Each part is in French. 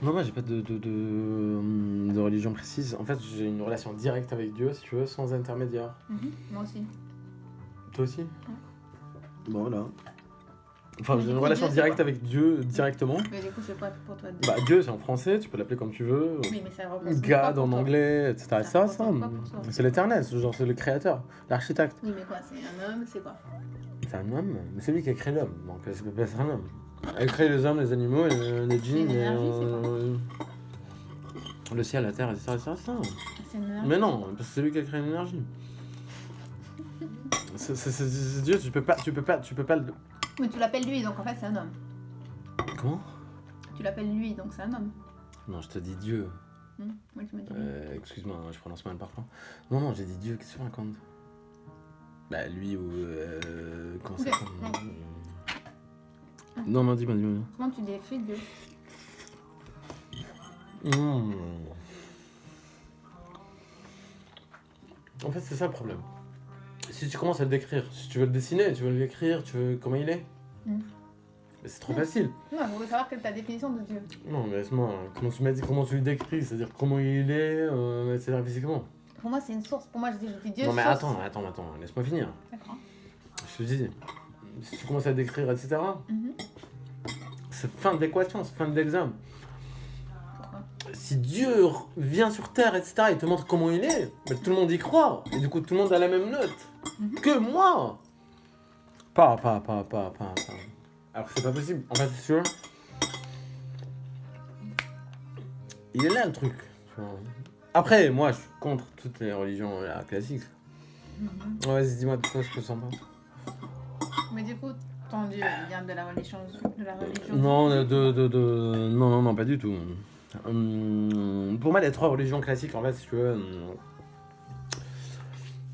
Non, moi j'ai pas de religion précise. En fait, j'ai une relation directe avec Dieu, si tu veux, sans intermédiaire. Moi aussi. Toi aussi? Bon, voilà. Enfin, Mais j'ai du une coup, relation Dieu, c'est directe quoi? avec Dieu directement. Mais du coup, c'est quoi pour toi Dieu? Bah, Dieu, c'est en français, tu peux l'appeler comme tu veux. Oui, mais ça représente quoi God pour en toi? anglais, etc. Ça Ça, représente quoi pour toi? c'est l'éternel, genre c'est le créateur, l'architecte. Oui, mais quoi? C'est un homme, c'est quoi? C'est un homme, mais c'est lui qui a créé l'homme, donc ça peut pas être un homme. Il a créé les hommes, les animaux, les djinns, une énergie, le ciel, la terre, etc. C'est une énergie. Mais non, parce que c'est lui qui a créé l'énergie. C'est Dieu, tu peux pas le... Mais tu l'appelles lui, donc en fait, c'est un homme. Comment? Tu l'appelles lui, donc c'est un homme. Non, je te dis Dieu. Oui, tu m'as dit. Excuse-moi, je prononce mal parfois. Non, j'ai dit Dieu, qu'est-ce que tu racontes? Bah, lui ou... comment ça s'appelle? Non, dis-moi. Comment tu décris Dieu? En fait, c'est ça le problème. Si tu commences à le décrire, si tu veux le dessiner, tu veux l'écrire, tu veux comment il est, mais c'est trop facile. Non, il faut savoir quelle est ta définition de Dieu. Non, mais laisse-moi, comment tu m'as dit, comment tu le décris, c'est-à-dire comment il est, etc. physiquement. Pour moi, c'est une source. Pour moi, je dis Dieu. Non, mais source. attends, laisse-moi finir. D'accord. Je te dis, si tu commences à le décrire, etc., c'est fin de l'équation, c'est fin de l'examen. Pourquoi? Si Dieu vient sur Terre, etc., il te montre comment il est, mais tout le monde y croit. Et du coup, tout le monde a la même note que moi. Pas. Alors que c'est pas possible. En fait, c'est sûr. Il est là le truc. Tu vois. Après, moi, je suis contre toutes les religions classiques. Vas-y, dis-moi de quoi je peux s'en passer. Mais du coup, ton Dieu, il vient de la religion. Non, non, pas du tout. Pour moi, les trois religions classiques, en fait, si tu veux,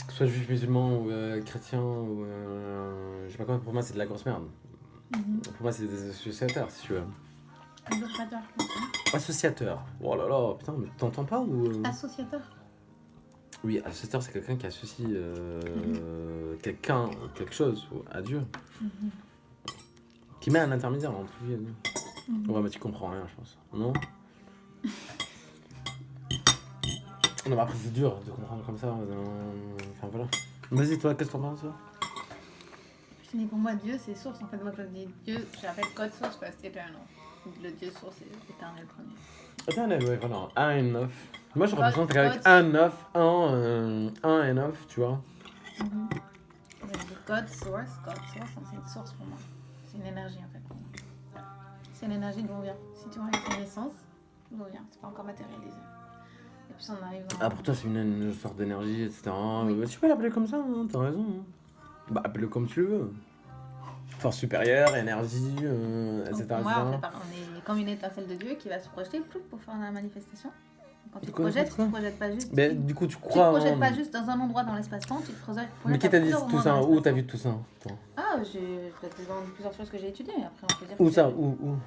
soit juif, musulman ou chrétien, ou je sais pas quoi, pour moi, c'est de la grosse merde. Pour moi, c'est des associateurs, si tu veux. Associateur. Associateur. Oh là là, putain, mais t'entends pas ou Associateur. Oui, associateur, c'est quelqu'un qui associe quelqu'un ou quelque chose à Dieu. Qui met un intermédiaire entre lui et Dieu. Ouais, mais tu comprends rien, je pense. Non? Non, mais après, c'est dur de comprendre comme ça. Enfin, voilà. Vas-y, toi, qu'est-ce que t'en penses, toi? Je te dis, pour moi, Dieu, c'est source. En fait, moi, quand je dis Dieu, j'appelle God source parce que eternal. Le Dieu source, c'est éternel premier. Éternel, ouais, voilà. 1 et 9. Moi, je God- représente avec God- 1, 9, 1 et 9, tu vois. God source, c'est une source pour moi. C'est une énergie, en fait, pour moi. C'est une énergie d'où on vient. Si tu vois avec une essence, d'où on vient. C'est pas encore matérialisé. Et puis, on arrive dans... Ah, pour toi, c'est une sorte d'énergie, etc. Oui. Tu peux l'appeler comme ça, hein, t'as raison. Hein. Bah, appelle-le comme tu veux. Force supérieure, énergie, etc. Donc, pour moi, on est comme une étincelle de Dieu qui va se projeter pour faire la manifestation. Quand tu te Quoi, projettes, quoi tu te projettes pas juste. Mais du coup, tu Tu te crois projettes pas juste dans un endroit dans l'espace-temps, tu te projettes. Mais qui t'a dit plusieurs tout endroits ça? dans Où l'espace-temps. t'as vu tout ça? Attends. Ah, je peux te demander plusieurs choses que j'ai étudiées. Après, on peut dire Où que ça? c'est- Où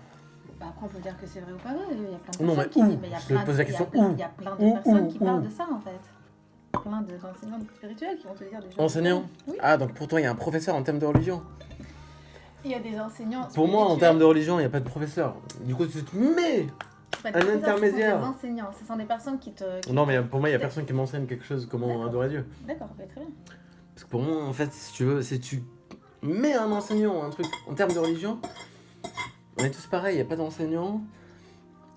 Bah, après, on peut dire que c'est vrai ou pas vrai. Il y a plein de Non, personnes mais où? mais il y a Je plein te pose la question, il y a- où? Il y a plein Où, de personnes qui où? parlent de ça, en fait. Plein d'enseignants spirituels qui vont te dire des choses. Enseignant? Oui. Ah, donc pour toi, il y a un professeur en termes de religion? Il y a des enseignants. Pour moi, en spirituels. termes de religion, il n'y a pas de professeur. Du coup, tu te mets. Pas de un professeurs, intermédiaire. Ce sont des enseignants. Ce sont des personnes qui te. Non, mais pour moi, il n'y a personne qui m'enseigne quelque chose, comment D'accord. adorer Dieu. D'accord, ok, très bien. Parce que pour moi, en fait, si tu veux, si tu mets un enseignant, un truc, en termes de religion, on est tous pareils, il n'y a pas d'enseignant,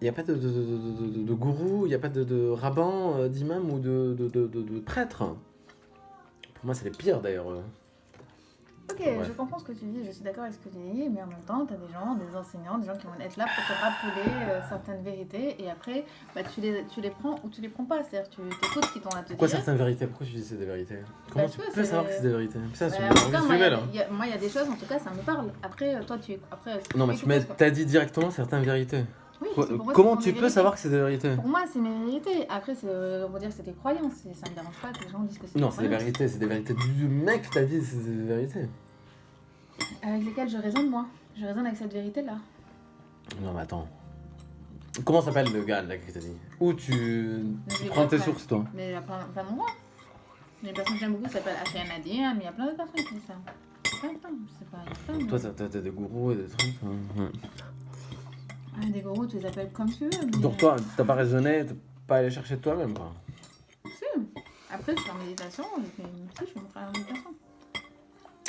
il n'y a pas de gourou, il n'y a pas de rabbin, d'imam ou de prêtre. Pour moi, c'est les pires d'ailleurs. Ok, Ouais. je comprends ce que tu dis, je suis d'accord avec ce que tu dis, mais en même temps, tu as des gens, des enseignants, des gens qui vont être là pour te rappeler certaines vérités, et après, bah, tu les prends ou tu les prends pas, c'est-à-dire tu écoutes ce qu'ils t'ont à te Pourquoi dire. certaines vérités? Pourquoi tu dis que c'est des vérités? Comment Parce tu que peux c'est- savoir que c'est des vérités? Ça, c'est En une tout cas, envie là. moi, il y a des choses, en tout cas, ça me parle. Après, toi, Non, mais t'as dit directement certaines vérités. Oui, pour moi, Comment ce sont tu des peux vérités. savoir que c'est des vérités? Pour moi, c'est mes vérités. Après, on va dire que c'est des croyances, ça me dérange pas que les gens disent que c'est Non, des c'est des croyances. vérités, c'est des vérités du mec qui t'a dit c'est des vérités. Avec lesquelles je raisonne, moi. Je raisonne avec cette vérité-là. Non, mais attends. Comment s'appelle le gars là qui t'a dit? Où tu Mais prends tes je sais pas. sources, toi? Mais il y a plein d'endroits. Il y a une personne que j'aime beaucoup qui s'appelle H.M. Nadir, mais il y a plein d'autres personnes qui disent ça. Plein, je sais pas, il y a plein de... Toi, t'as des gourous et des trucs. Ouais. Des Des gourous, tu les appelles comme tu veux. Mais... Donc toi, t'as pas raisonné, t'as pas allé chercher de toi-même, quoi. Si. Après, je fais en méditation. Si, je montrerai en méditation.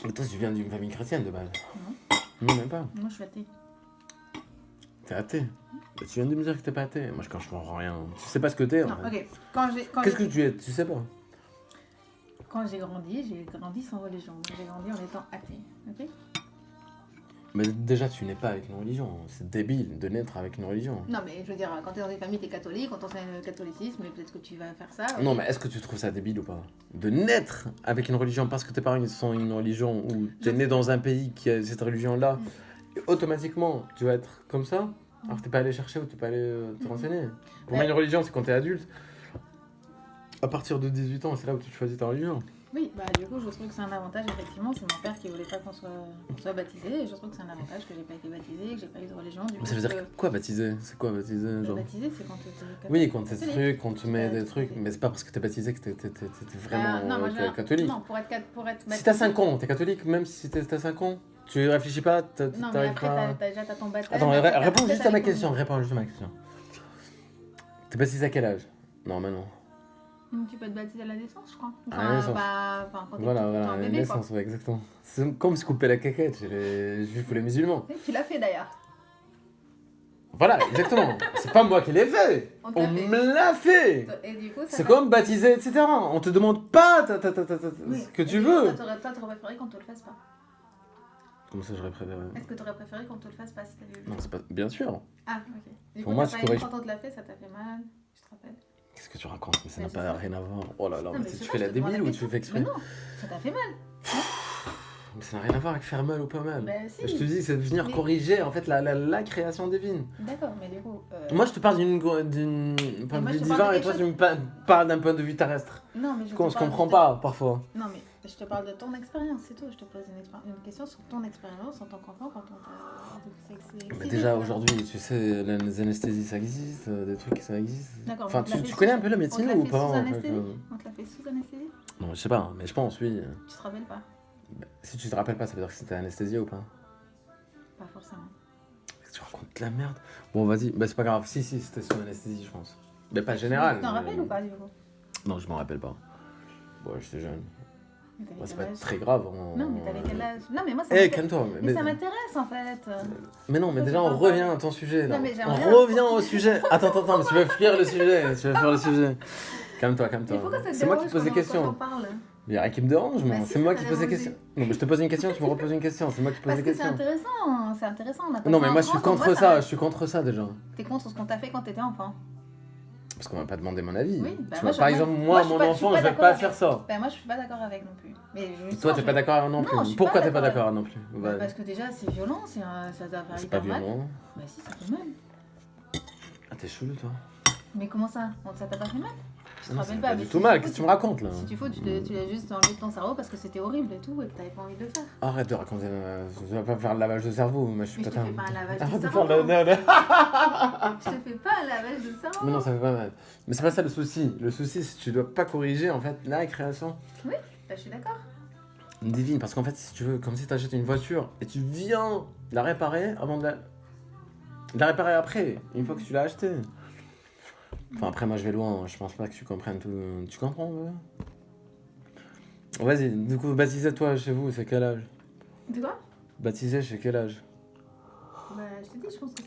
Mais toi, tu viens d'une famille chrétienne de base. Non. Non, même pas. Moi, je suis athée. T'es athée. Bah, tu viens de me dire que t'es pas athée. Moi, je comprends rien. Tu sais pas ce que t'es, en Non, fait. ok. Quand Qu'est-ce que tu es? Tu sais pas. Quand j'ai grandi sans religion. J'ai grandi en étant athée. Ok. Mais déjà, tu n'es pas avec une religion. C'est débile de naître avec une religion. Non, mais je veux dire, quand t'es dans une famille, t'es catholique, quand t'enseignes le catholicisme, peut-être que tu vas faire ça. Non, ok. mais est-ce que tu trouves ça débile ou pas? De naître avec une religion parce que tes parents ils sont une religion ou t'es né dans un pays qui a cette religion-là, et automatiquement tu vas être comme ça alors que t'es pas allé chercher ou t'es pas allé te renseigner. Pour moi, une religion, c'est quand t'es adulte. À partir de 18 ans, c'est là où tu choisis ta religion. Oui, bah du coup, je trouve que c'est un avantage, effectivement. C'est mon père qui voulait pas qu'on soit baptisé, et je trouve que c'est un avantage que j'ai pas été baptisé, que j'ai pas eu de religion. Du coup, Ça veut dire quoi baptiser? C'est quoi baptiser, genre? Baptisé, c'est quand t'es catholique. Oui, quand t'es Catholique. truc, quand tu mets des Catholique. trucs, mais c'est pas parce que t'es baptisé que t'es vraiment Non, moi, je- catholique. Non, pour être baptisé. Si t'as 5 ans, t'es catholique, même si t'as 5 ans, tu réfléchis pas, Non, mais t'arrives après, pas... déjà t'as ton baptême. Attends, après, réponds après, juste t'as à ma les question, communions. réponds juste à ma question. T'es baptisé à quel âge? Non, mais non. Tu peux te baptiser à la naissance, je crois. À la naissance. Quand t'es Voilà, quand t'es voilà, un la bébé, naissance, ouais, exactement. C'est comme se couper la caquette chez les juifs ou les musulmans. quoi. Tu l'as fait d'ailleurs. Voilà, exactement. C'est pas moi qui l'ai fait. On te l'a On fait. me l'a fait. Et du coup, ça C'est va- comme baptiser, etc. On te demande pas Oui. ce que Et tu du coup, veux. toi, t'aurais préféré qu'on te le fasse pas. Comment ça, j'aurais préféré? Est-ce que t'aurais préféré qu'on te le fasse pas si t'avais eu le Non, temps c'est pas... Bien sûr. Ah, ok. Du Pour coup, moi, t'as tu pas pourrais- aimé quand on te l'a fait, ça t'a fait mal. Je te rappelle. Qu'est-ce que tu racontes? Mais ça n'a Mais pas c'est ça. rien à voir. Oh là là, Non, mais mais tu c'est fais ça, la je te demande débile la ou tu question. fais exprès? Mais non, ça t'a fait mal. Mais ça n'a rien à voir avec faire mal ou pas mal. Bah, si. Je te dis, c'est de venir Mais- corriger en fait la création divine. D'accord, mais du coup. Moi, je te parle d'une point de moi, vue je te parle divin de et quelque toi, chose- tu me parles d'un point de vue terrestre. Non, mais je On te se parle comprend de- pas parfois. Non, mais je te parle de ton expérience, c'est tout. Je te pose une question sur ton expérience en tant qu'enfant quand on t'a. Mais déjà aujourd'hui, tu sais, les anesthésies ça existe, des trucs ça existe. D'accord, Enfin, on te l'a fait tu sous- connais un peu la on te médecine l'a ou fait pas sous en fait, anesthésie On te l'a fait sous anesthésie Non, je sais pas, mais je pense, oui. Tu te rappelles pas Si tu te rappelles pas, ça veut dire que c'était anesthésié ou pas? Pas forcément. Tu racontes de la merde. Bon, vas-y, bah c'est pas grave. Si, c'était sous anesthésie, je pense. Mais pas général. Tu t'en mais- rappelles ou pas du coup Non, je m'en rappelle pas. Ouais, j'étais jeune. Mais t'avais Bah, c'est quel pas âge très grave. Non, mais t'avais quel âge Non, mais moi ça Eh, m'intéresse. calme-toi. Mais ça m'intéresse en fait. Mais non, mais Pourquoi déjà, tu on parles revient pas à ton sujet. Là. Non, mais On j'aimerais bien- revient au sujet. Attends, mais tu veux fuir le sujet. Tu veux fuir le sujet. Calme-toi. Mais pourquoi ça te C'est moi qui te dérange pose des quand on questions. parle Il y a rien qui me dérange, moi. Bah si, C'est moi ça qui t'a pose des dérangé. questions. Non, mais je te pose une question, tu me reposes une question. C'est moi qui pose Parce des que c'est questions. intéressant, on appelle Non, ça mais en moi, je suis France, en contre vrai, ça. Je suis contre ça déjà. T'es contre ce qu'on t'a fait quand t'étais enfant Parce qu'on m'a pas demandé mon avis. Oui, bah Tu moi, vois, par je- exemple, moi, moi, je suis mon pas- je enfant, suis je pas vais pas d'accord faire ça. Ben moi je suis pas d'accord avec non plus. Mais Toi, t'es pas d'accord non Non, plus. je suis Pourquoi pas t'es pas d'accord d'accord non plus? Ouais. Parce que déjà c'est violent, ça doit faire C'est pas hyper mal. violent. Bah si, ça fait mal. Ah, t'es chelou, toi. Mais comment ça Ça t'a pas fait mal Tu te Non, rappelles c'est pas, pas mais du si tout tu mal. fous, Qu'est-ce que tu me racontes là? Si tu fous, tu l'as juste enlevé de ton cerveau parce que c'était horrible et tout et que t'avais pas envie de le faire. Arrête de raconter. Tu vas pas faire le lavage de cerveau. Moi, je suis Mais je te pas fais pas un lavage Arrête de de faire cerveau. le. Je te fais pas un lavage de cerveau. Mais non, ça fait pas mal. Mais c'est pas ça le souci. Le souci, c'est que tu dois pas corriger en fait la création Bah je suis d'accord. divine. Parce qu'en fait, si tu veux, comme si t'achètes une voiture et tu viens la réparer avant de la réparer après, une fois que tu l'as achetée. Enfin, après, moi je vais loin. Je pense pas que tu comprennes tout. Tu comprends, ouais? Vas-y, du coup, baptisez-toi chez vous, c'est quel âge? De quoi Baptisé chez quel âge? Bah je te dis, je pense que c'est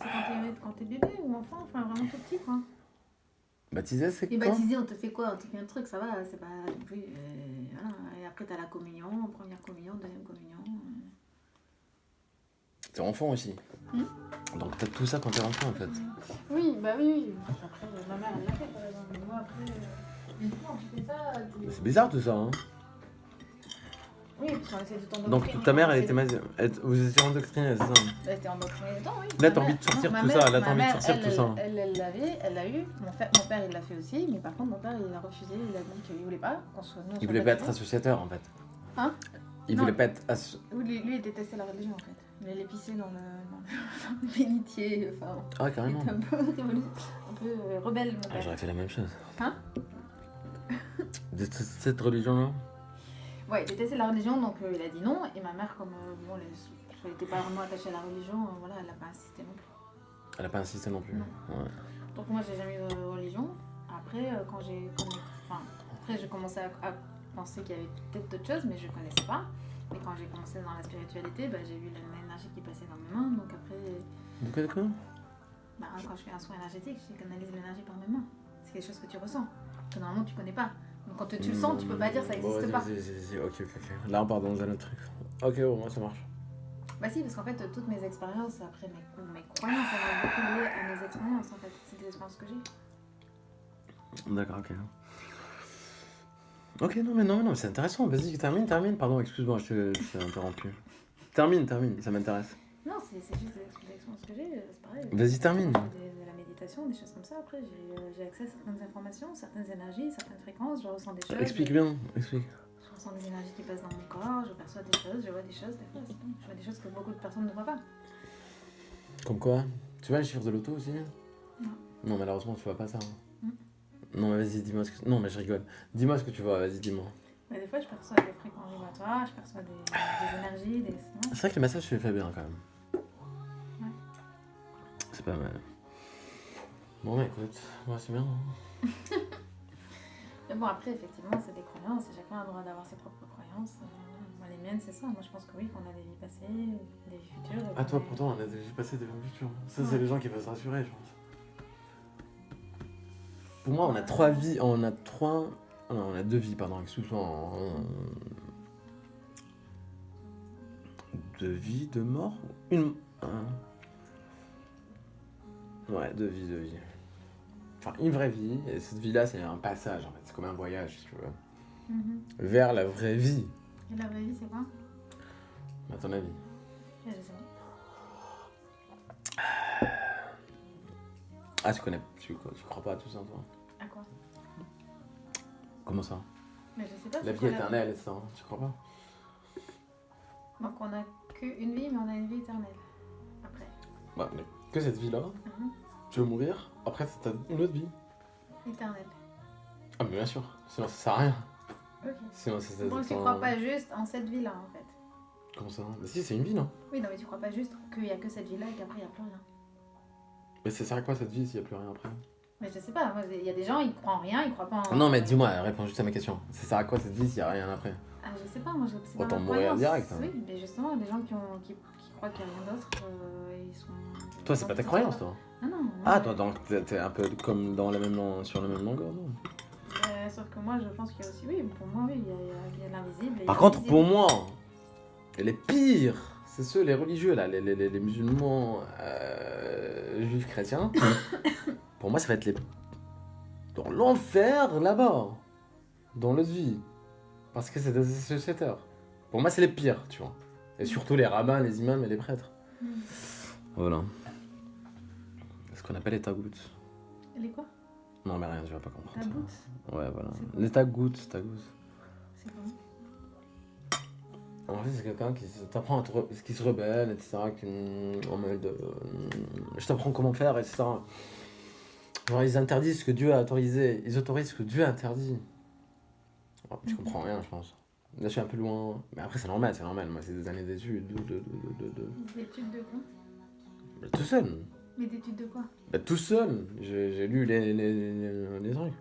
quand t'es bébé ou enfant, enfin vraiment tout petit quoi. Baptisé, c'est Et quand? baptisé, on te fait quoi? On te fait un truc, ça va, c'est pas non plus. Voilà. Et après, t'as la communion, première communion, deuxième communion. T'es enfant aussi. Donc t'as tout ça quand t'es enfant en fait. Oui, bah oui. Après, ma mère, elle l'a fait par exemple. Mais moi, après. Mais non, tu fais ça. C'est bizarre tout ça, hein. Oui, parce qu'on essaie de t'endoctriner. Donc ta mère, elle était vous étiez endoctrinée, c'est ça? Elle était endoctrinée dedans, oui. Là, Ma t'as envie mère- de sortir non, tout ma ça, mère- là, t'as ma envie de mère, sortir elle, tout ça. Elle l'avait, elle l'a eu. Mon père, il l'a fait aussi. Mais par contre, mon père, il a refusé. Il a dit qu'il voulait pas qu'on soit. nous, on Il soit voulait pas être baptisés. associateur en fait. Hein? Il Non. voulait pas être Oui, lui, il détestait la religion en fait. Il allait pisser dans le bénitier. Enfin, Ah, il carrément. était un peu rebelle, mon Ah, père. j'aurais fait la même chose. Hein? De cette religion-là? Ouais, il détestait la religion, donc il a dit non. Et ma mère, comme bon, elle n'était pas vraiment attachée à la religion, voilà, elle n'a pas insisté non plus. Elle a pas insisté non plus. Non. Ouais. Donc moi, j'ai jamais eu de religion. Après, quand après, j'ai commencé à penser qu'il y avait peut-être d'autres choses, mais je connaissais pas. Mais quand j'ai commencé dans la spiritualité, bah, j'ai vu l'énergie qui passait dans mes mains. Donc après, De quoi bah, quand je fais un soin énergétique, je canalise l'énergie par mes mains. C'est quelque chose que tu ressens, que normalement tu connais pas. Donc quand tu le sens, tu peux pas dire ça n'existe Bon, pas. vas-y. Ok. Là, on part dans un autre truc. Ok, bon, moi, ça marche. Bah si, parce qu'en fait, toutes mes expériences, après mes croyances, elles sont beaucoup liées à mes expériences, en fait. C'est des expériences que j'ai. D'accord, ok. Ok, non, mais c'est intéressant. Vas-y, termine. Pardon, excuse-moi, je t'ai interrompu. Termine, ça m'intéresse. Non, c'est juste des expériences que j'ai, c'est pareil. Vas-y, termine. Je fais de la méditation, des choses comme ça. Après, j'ai accès à certaines informations, certaines énergies, certaines fréquences. Je ressens des choses. Explique. Je ressens des énergies qui passent dans mon corps, je perçois des choses, je vois des choses, des fois, c'est tout. Je vois des choses que beaucoup de personnes ne voient pas. Comme quoi? Tu vois les chiffres de l'auto aussi? Non. Non, malheureusement, tu vois pas ça. Non, mais vas-y, dis-moi ce que... Non, mais je rigole. Dis-moi ce que tu vois, vas-y, dis-moi. Mais des fois, je perçois des fréquences vibratoires, je perçois des énergies, des... C'est vrai que le massage, tu le fais bien, quand même. Ouais. C'est pas mal. Bon, bah écoute, moi, c'est bien. Mais bon, après, effectivement, c'est des croyances, et chacun a le droit d'avoir ses propres croyances. Moi, les miennes, c'est ça. Moi, je pense que oui, qu'on a des vies passées, des vies futures. Ah, toi, pourtant, on a déjà passé des vies futures. Ça, c'est Ouais. les gens qui veulent se rassurer, je pense. Pour moi, on a 3 vies, on a 2 vies, pardon, excuse-moi. 2 vies, 2 morts? Ouais, 2 vies. Enfin, une vraie vie, et cette vie-là, c'est un passage, en fait. C'est comme un voyage, si tu veux. Vers la vraie vie, Et la vraie vie, c'est quoi? à ton avis. Je sais pas. Ah, tu crois pas à tout ça, toi? À quoi? Comment ça? Mais je sais pas. La vie éternelle, ça, hein, tu crois pas? Donc, on a qu'une vie, mais on a une vie éternelle. Après. Bah, mais que cette vie-là, tu veux mourir, après t'as une autre vie. Éternelle. Ah, mais bien sûr, sinon ça sert à rien. Ok. Sinon, c'est Donc, tu crois pas juste en cette vie-là, en fait. Comment ça? Mais si, c'est une vie, non? Oui, non, mais tu crois pas juste qu'il y a que cette vie-là et qu'après, il n'y a plus rien. Mais ça sert à quoi cette vie s'il n'y a plus rien après? Mais je sais pas, moi, il y a des gens, ils croient en rien, ils croient pas en... Non, mais dis-moi, réponds juste à ma question. Ça sert à quoi cette vie s'il n'y a rien après? Ah, je sais pas, moi, c'est pas Autant ma mourir croyance. direct, hein. Oui, mais justement, des gens qui croient qu'il n'y a rien d'autre, ils sont... Toi, c'est pas ta croyance, toi? Ah non. Ah, toi, donc t'es un peu comme sur la même longueur, non? Sauf que moi, je pense qu'il y a aussi... Oui, pour moi, oui, il y a l'invisible. Par contre, pour moi, les pires, c'est ceux, les religieux, là, les musulmans, juifs, chrétiens. Pour moi, ça va être dans l'enfer, là-bas. Dans l'autre vie. Parce que c'est des associateurs. Pour moi, c'est les pires, tu vois. Et surtout les rabbins, les imams et les prêtres. Voilà. Ce qu'on appelle les tagout. Les quoi? Non, mais rien, tu vas pas comprendre. Tagout? Ouais, voilà. C'est quoi? Les tagout. C'est quoi? En fait, c'est quelqu'un qui se rebelle, etc. En mode. Je t'apprends comment faire, etc. Genre, ils interdisent ce que Dieu a autorisé. Ils autorisent ce que Dieu a interdit. Oh, tu comprends rien, je pense. Là, je suis un peu loin. Mais après, c'est normal. Moi, c'est des années d'études. Des études de quoi? Bah, tout seul. Mais d'études de quoi? Bah, tout seul. J'ai lu les trucs.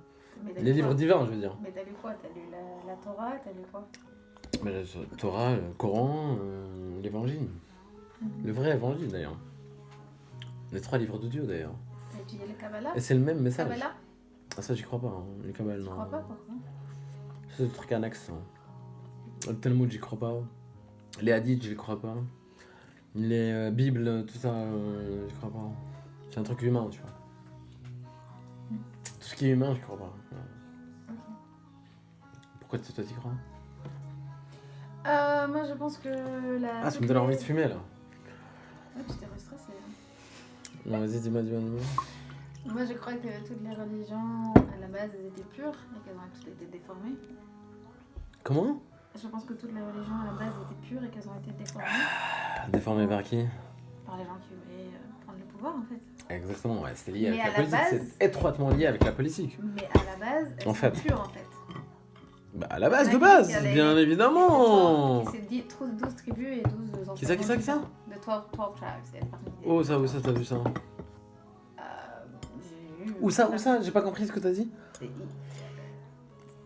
Mais t'as Les lu livres quoi? divins, je veux dire. Mais t'as lu quoi? T'as lu la Torah? T'as lu quoi? Mais le Torah, le Coran, l'évangile. Le vrai évangile, d'ailleurs. Les 3 livres de Dieu, d'ailleurs. T'as étudié le Kabbalah? Et c'est le même message. Kabbalah? Ah, ça, j'y crois pas. Hein. Le Kabbal, Tu non. crois pas, pourquoi? C'est des trucs annexes. Hein. Le Talmud, j'y crois pas. Les hadiths, j'y crois pas. Les Bibles, tout ça, j'y crois pas. C'est un truc humain, tu vois. Tout ce qui est humain, j'y crois pas. Ok. Pourquoi toi, t'y crois? Moi, je pense que la... Ah, ça me donne envie de fumer, là. Ouais, tu t'es restressé. Non, vas-y, dis-moi. Moi, je crois que toutes les religions, à la base, elles étaient pures et qu'elles ont toutes été déformées. Comment? Je pense que toutes les religions, à la base, étaient pures et qu'elles ont été déformées Déformé par qui? par les gens qui voulaient prendre le pouvoir, en fait. Exactement, ouais, c'était lié Mais avec à la la politique. base- C'est étroitement lié avec la politique. Mais à la base, elles En sont fait. pures, en fait. Bah, à la base, Ouais, de base, il y a les- bien évidemment. C'est 12 tribus et 12 enfants. Qui ça De 12 tribes, c'est parmi les- Oh, ça, où ça, t'as vu ça? Où ça? J'ai pas compris ce que t'as dit.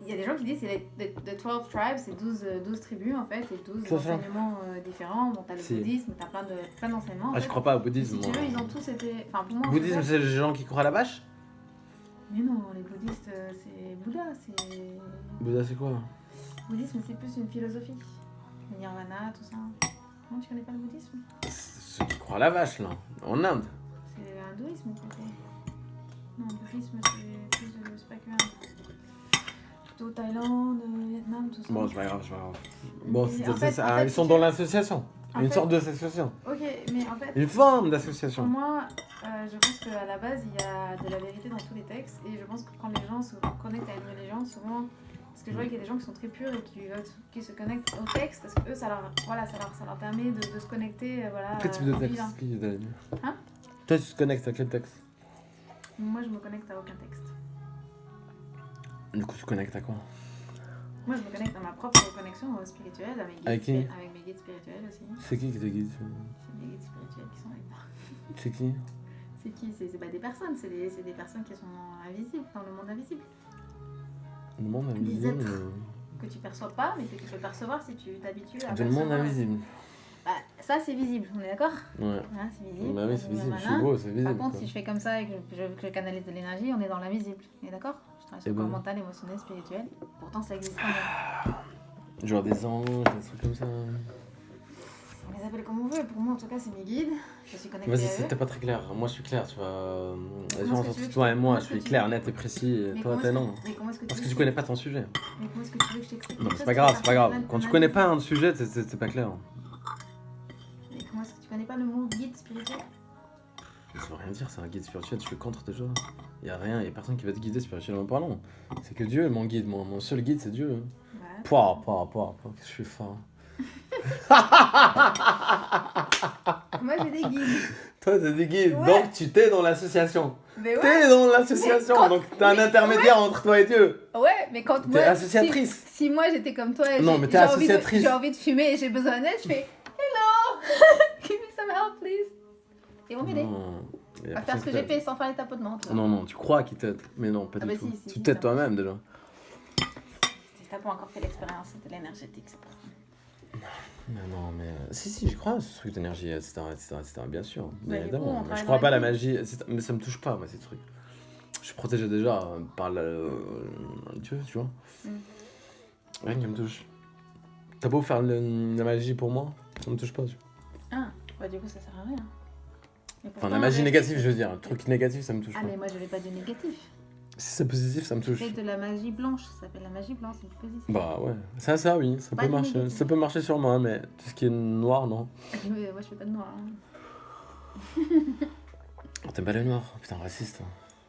Il y a des gens qui disent que c'est les 12 tribes, c'est 12 tribus en fait, et 12 C'est ça. enseignements différents. Bon, t'as le Si. bouddhisme, t'as plein d'enseignements. En Ah, fait. je crois pas au Et bouddhisme. si tu moi. veux, ils ont tous été. Enfin, pour moi. en Bouddhisme, tout cas- c'est les gens qui courent à la vache? Mais non, les bouddhistes, c'est Bouddha. Bouddha, c'est quoi? Le bouddhisme, c'est plus une philosophie. Le nirvana, tout ça. Non, tu connais pas le bouddhisme? C'est ceux qui courent à la vache, là. En Inde. C'est l'hindouisme, peut-être. Non, le bouddhisme, c'est pas que l'Inde. Plutôt Thaïlande, Vietnam, tout ça. Bon, c'est pas grave. Bon, Mais en fait, ils sont dans l'association. En Une fait- sorte d'association. Ok, mais en fait, Une forme pour d'association. moi, je pense qu'à la base, il y a de la vérité dans tous les textes. Et je pense que quand les gens se connectent à une religion, souvent. Parce que je vois qu'il y a des gens qui sont très purs et qui se connectent au texte parce que eux, ça leur permet de se connecter. Voilà, Quel type de au texte divin. qui t'a dit Hein? Toi, tu te connectes à quel texte? Moi, je me connecte à aucun texte. Du coup, tu te connectes à quoi? Moi, je me connecte à ma propre connexion spirituelle avec Avec qui? avec mes guides spirituels aussi. C'est qui te guide? C'est mes guides spirituels qui sont avec moi. C'est qui? C'est qui? C'est des personnes. C'est des personnes qui sont invisibles, dans le monde invisible. Le monde Des invisible. êtres. Que tu perçois pas, mais que tu peux percevoir si tu t'habitues à Du monde percevoir. invisible. Bah, ça, c'est visible, on est d'accord? Ouais. Hein, c'est visible. Bah oui, c'est visible. Je suis Nanana. beau, c'est visible. Par contre, quoi. si je fais comme ça et que je canalise de l'énergie, on est dans l'invisible. On est d'accord? Je travaille sur Eh le corps ben. mental, émotionnel, spirituel. Pourtant, ça existe quand même. Genre des anges, des trucs comme ça. On les appelle comme on veut. Pour moi, en tout cas, c'est mes guides. Je suis connectée Vas-y, à eux. c'était pas très clair. Moi, je suis clair, tu vois. Comment Genre, est-ce que entre tu veux toi que et je- moi, comment je est-ce que suis tu- clair, net et précis. Et Mais toi, comment t'es est-ce que- non. Mais comment est-ce que tu Parce veux que tu que- connais pas ton sujet. Mais comment est-ce que tu veux que je t'explique? Non, mais Ça, c'est pas grave, c'est pas grave. ton Quand tu analyse. connais pas un sujet, c'est pas clair. Mais comment est-ce que tu connais pas le mot guide spirituel? Ça veut rien dire, c'est un guide spirituel, je suis contre déjà. Y a rien, y a personne qui va te guider spirituellement parlant. C'est que Dieu est mon guide, moi. Mon seul guide, c'est Dieu. Ouais. Pouah, qu'est-ce que je suis fort. Moi, j'ai des guides. Toi, t'as des guides, Ouais. donc tu t'es dans l'association. Mais ouais. T'es dans l'association, Mais quand- donc t'es un intermédiaire entre toi et Dieu. Ouais, mais quand T'es moi. associatrice. Si moi j'étais comme toi, Non, mais t'es associatrice. J'ai envie de fumer et j'ai besoin d'aide, je fais hello, give me some help please. Ils vont m'aider Non, y a à faire personne ce que qui j'ai t'aide. fait sans faire les tapotements. tu vois. Non, tu crois qu'il t'aide. Mais non, pas Ah du bah tout. si, Tu ça t'aides marche. toi-même déjà. T'as pas encore fait l'expérience, c'était l'énergétique, c'est pour ça. Mais non, mais. Si, j'y crois, ce truc d'énergie, etc., bien sûr. Bah, Bien du évidemment. coup, on Mais travaille je crois dans pas à la la vie. magie, mais ça me touche pas, moi, ces trucs. Je suis protégé déjà par Dieu, tu vois. Mm. Rien qui me touche. T'as beau faire la magie pour moi, ça me touche pas, tu vois. Ah, bah du coup ça sert à rien. Mais Enfin, pourtant, la magie je- négative, je veux dire. Un truc négatif, ça me touche Ah pas. mais moi je vais pas du négatif. Si c'est positif, ça me touche. C'est de la magie blanche, ça s'appelle la magie blanche, c'est du positif. Bah ouais, ça oui, ça Pas peut du marcher. négatif. Ça peut marcher sur moi, mais tout ce qui est noir, non. Moi je fais pas de noir. Hein. Oh, t'aimes pas le noir? Putain, raciste.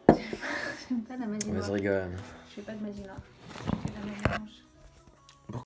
J'aime pas la magie Vas-y, noire. rigole. Je fais pas de magie noire. Je fais de la magie blanche.